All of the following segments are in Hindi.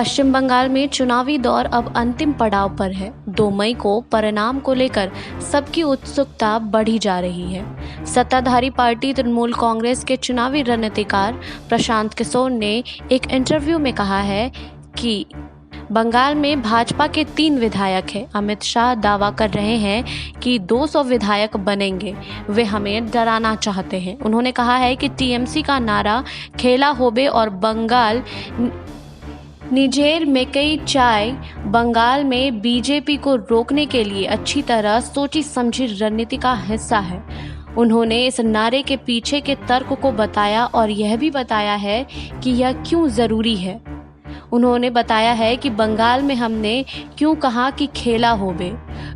पश्चिम बंगाल में चुनावी दौर अब अंतिम पड़ाव पर है। 2 मई को परिणाम को लेकर सबकी उत्सुकता बढ़ी जा रही है। सत्ताधारी पार्टी तृणमूल कांग्रेस के चुनावी रणनीतिकार प्रशांत किशोर ने एक इंटरव्यू में कहा है कि बंगाल में भाजपा के 3 विधायक हैं। अमित शाह दावा कर रहे हैं कि 200 विधायक बनेंगे। वे हमें डराना चाहते हैं। उन्होंने कहा है कि टीएमसी का नारा खेला होबे और बंगाल निजेर मेकई चाय बंगाल में बीजेपी को रोकने के लिए अच्छी तरह सोची समझी रणनीति का हिस्सा है। उन्होंने इस नारे के पीछे के तर्क को बताया और यह भी बताया है कि यह क्यों ज़रूरी है। उन्होंने बताया है कि बंगाल में हमने क्यों कहा कि खेला होबे,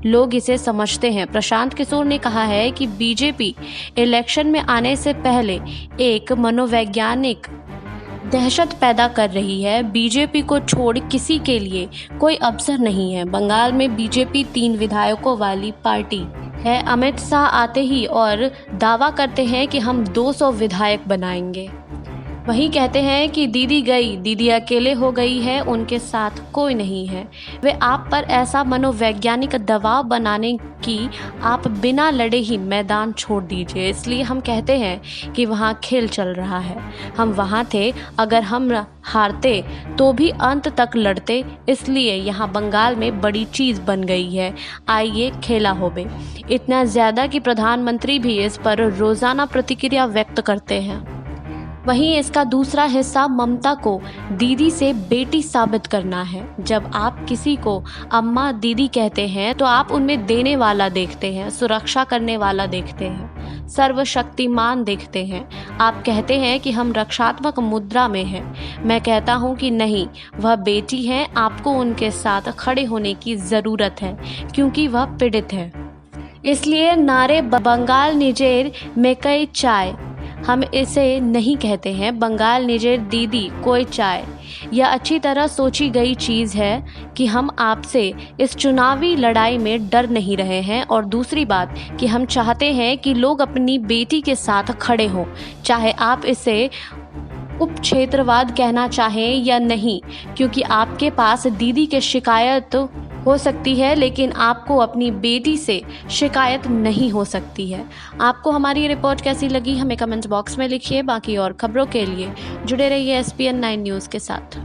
लोग इसे समझते हैं। प्रशांत किशोर ने कहा है कि बीजेपी इलेक्शन में आने से पहले एक मनोवैज्ञानिक दहशत पैदा कर रही है। बीजेपी को छोड़ किसी के लिए कोई अवसर नहीं है। बंगाल में बीजेपी 3 विधायकों वाली पार्टी है। अमित शाह आते ही और दावा करते हैं कि हम 200 विधायक बनाएंगे। वहीं कहते हैं कि दीदी गई, दीदी अकेले हो गई है, उनके साथ कोई नहीं है। वे आप पर ऐसा मनोवैज्ञानिक दबाव बनाने की आप बिना लड़े ही मैदान छोड़ दीजिए। इसलिए हम कहते हैं कि वहाँ खेल चल रहा है। हम वहाँ थे, अगर हम हारते तो भी अंत तक लड़ते। इसलिए यहाँ बंगाल में बड़ी चीज़ बन गई है। आइए खेला होबे। इतना ज़्यादा कि प्रधानमंत्री भी इस पर रोज़ाना प्रतिक्रिया व्यक्त करते हैं। वहीं इसका दूसरा हिस्सा ममता को दीदी से बेटी साबित करना है। जब आप किसी को अम्मा दीदी कहते हैं तो आप उनमें देने वाला देखते हैं, सुरक्षा करने वाला देखते हैं, सर्वशक्तिमान देखते हैं। आप कहते हैं कि हम रक्षात्मक मुद्रा में हैं। मैं कहता हूं कि नहीं, वह बेटी है। आपको उनके साथ खड़े होने की ज़रूरत है क्योंकि वह पीड़ित है। इसलिए नारे बंगाल निजेर मेकई चाय, हम इसे नहीं कहते हैं बंगाल निजेर दीदी कोई चाय। यह अच्छी तरह सोची गई चीज़ है कि हम आपसे इस चुनावी लड़ाई में डर नहीं रहे हैं। और दूसरी बात कि हम चाहते हैं कि लोग अपनी बेटी के साथ खड़े हों, चाहे आप इसे उपक्षेत्रवाद कहना चाहें या नहीं, क्योंकि आपके पास दीदी की शिकायत हो सकती है लेकिन आपको अपनी बेटी से शिकायत नहीं हो सकती है। आपको हमारी ये रिपोर्ट कैसी लगी हमें कमेंट बॉक्स में लिखिए। बाकी और खबरों के लिए जुड़े रहिए SPN 9 न्यूज़ के साथ।